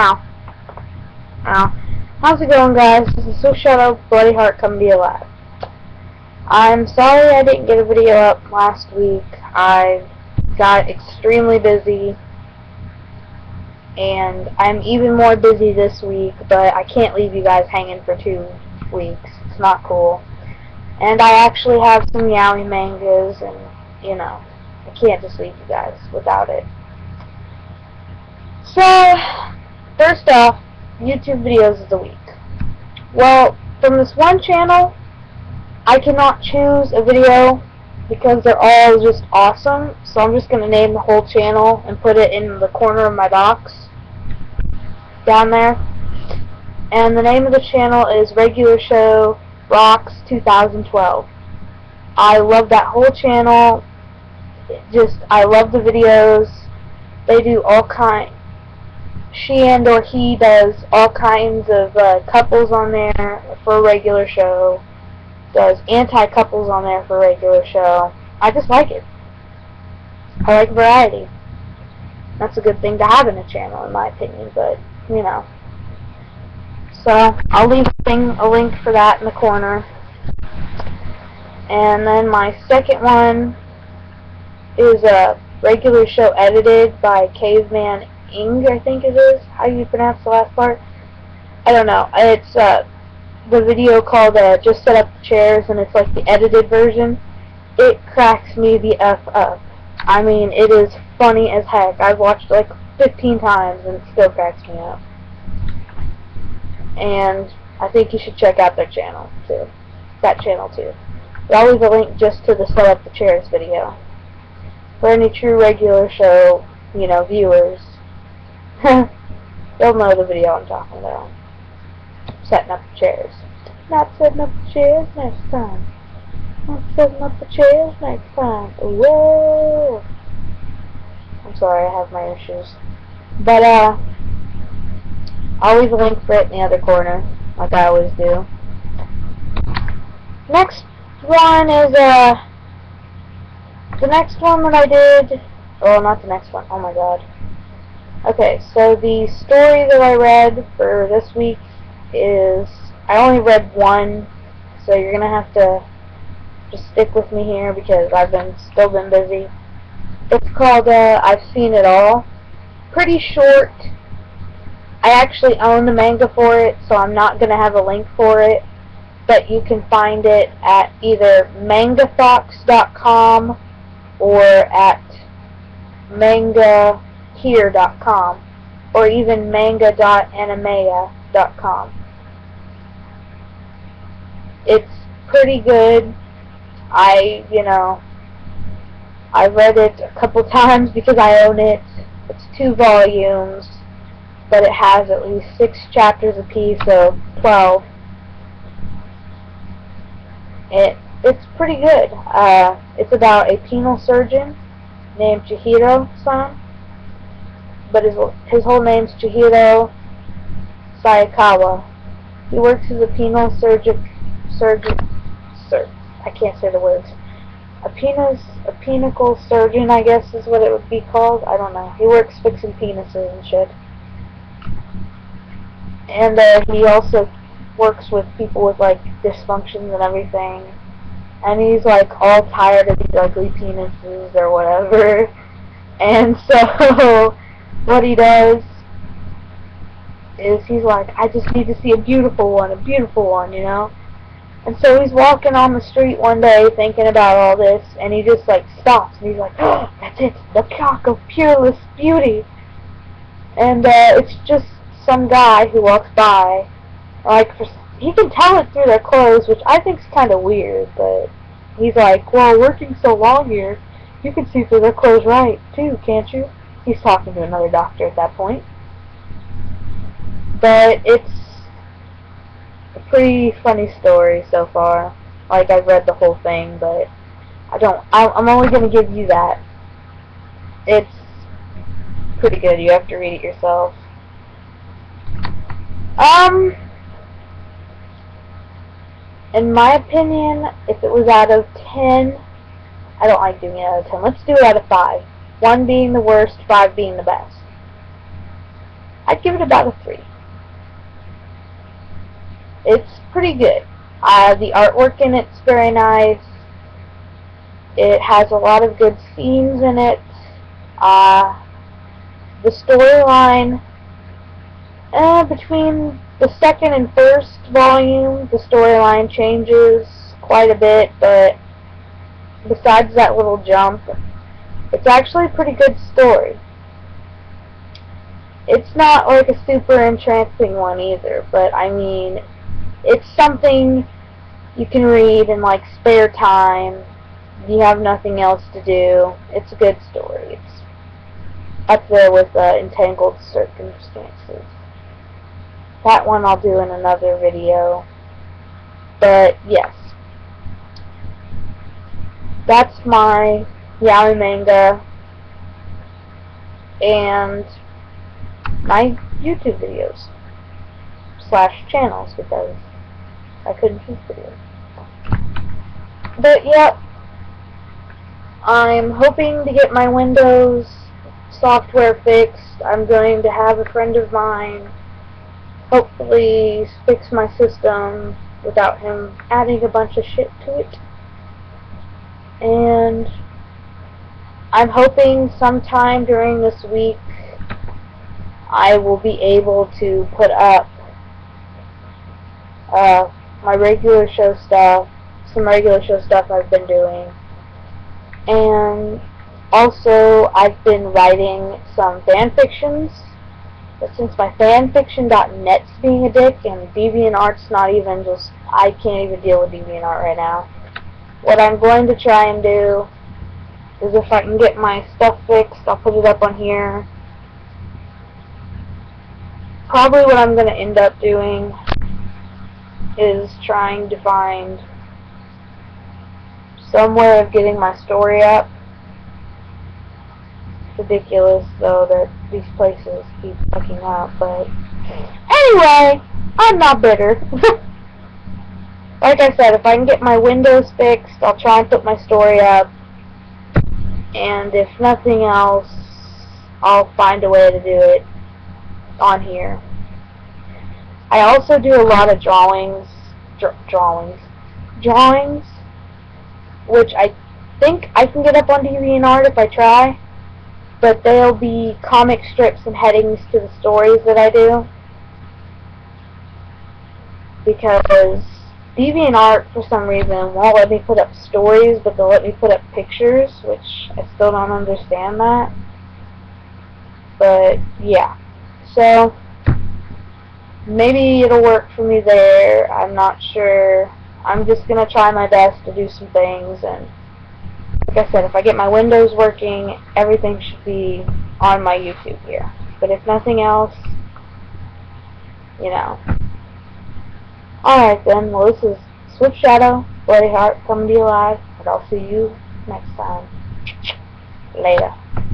Ow. Ow. How's it going, guys? This is So Shadow Bloody Heart coming to you live. I'm sorry I didn't get a video up last week. I got extremely busy, and I'm even more busy this week, but I can't leave you guys hanging for 2 weeks. It's not cool. And I actually have some Yaoi mangas, and, you know, I can't just leave you guys without it. So, first off, YouTube videos of the week. Well, from this one channel, I cannot choose a video because they're all just awesome, so I'm just going to name the whole channel and put it in the corner of my box down there. And the name of the channel is Regular Show Rocks 2012. I love that whole channel. I love the videos. They do all kinds. She and or he does all kinds of couples on there for a regular show. Does anti-couples on there for a regular show. I just like it. I like variety. That's a good thing to have in a channel, in my opinion, but, you know. So, I'll leave a link for that in the corner. And then my second one is a regular show edited by Caveman Ing, I think it is. How do you pronounce the last part? I don't know. It's the video called Just Set Up the Chairs, and it's like the edited version. It cracks me the F up. I mean, it is funny as heck. I've watched it like 15 times, and it still cracks me up. And I think you should check out their channel, too. That channel, too. But I'll leave a link just to the Set Up the Chairs video. For any true regular show, you know, viewers, they'll know the video I'm talking about. Setting up the chairs. Not setting up the chairs next time. Not setting up the chairs next time. Whoa! I'm sorry, I have my issues. But, I'll leave a link for it in the other corner, like I always do. Next one is, the next one that I did, oh, not the next one, oh my god. Okay, so the story that I read for this week is, I only read one, so you're gonna have to just stick with me here because I've still been busy. It's called, I've Seen It All. Pretty short. I actually own the manga for it, so I'm not gonna have a link for it, but you can find it at either mangafox.com or at mangahere.com or even manga.animea.com. It's pretty good. I've read it a couple times because I own it. It's 2 volumes, but it has at least 6 chapters apiece, so 12. It's pretty good. It's about a penal surgeon named Chihiro-san, but his whole name's Chihiro Sayakawa. He works as a penal surgeon. I can't say the words. A penicle surgeon, I guess is what it would be called. I don't know. He works fixing penises and shit. And he also works with people with like dysfunctions and everything. And he's like all tired of these ugly penises or whatever. And so what he does is he's like, I just need to see a beautiful one, you know? And so he's walking on the street one day thinking about all this, and he just like stops and he's like, oh, that's it, the peacock of peerless beauty. And it's just some guy who walks by, like, he can tell it through their clothes, which I think is kind of weird, but he's like, well, working so long here, you can see through their clothes right, too, can't you? He's talking to another doctor at that point. But it's a pretty funny story so far. Like, I've read the whole thing, but I'm only going to give you that. It's pretty good. You have to read it yourself. In my opinion, if it was out of 10, I don't like doing it out of 10. Let's do it out of 5. 1 being the worst, 5 being the best. I'd give it about a 3. It's pretty good. The artwork in it's very nice. It has a lot of good scenes in it. The storyline, between the second and first volume, the storyline changes quite a bit, but besides that little jump, it's actually a pretty good story. It's not like a super entrancing one either, but I mean, it's something you can read in like spare time. You have nothing else to do. It's a good story. It's up there with Entangled Circumstances. That one I'll do in another video. But yes, that's my Yaoi manga and my YouTube videos / channels, because I couldn't choose videos. But yeah, I'm hoping to get my Windows software fixed. I'm going to have a friend of mine hopefully fix my system without him adding a bunch of shit to it. And I'm hoping sometime during this week I will be able to put up my regular show stuff, some regular show stuff I've been doing. And also, I've been writing some fan fictions, but since my fanfiction.net's being a dick and DeviantArt's not even just, I can't even deal with DeviantArt right now. What I'm going to try and do is, if I can get my stuff fixed, I'll put it up on here. Probably what I'm going to end up doing is trying to find some way of getting my story up. It's ridiculous, though, that these places keep fucking up, but anyway, I'm not bitter. Like I said, if I can get my Windows fixed, I'll try and put my story up, and if nothing else, I'll find a way to do it on here. I also do a lot of drawings, which I think I can get up on DeviantArt if I try, but they'll be comic strips and headings to the stories that I do, because DeviantArt, for some reason, won't let me put up stories, but they'll let me put up pictures, which I still don't understand that. But yeah, so maybe it'll work for me there. I'm not sure. I'm just going to try my best to do some things, and like I said, if I get my Windows working, everything should be on my YouTube here. But if nothing else, you know. Alright then, well, this is Swift Shadow, Bloody Heart, coming to you live, and I'll see you next time. Later.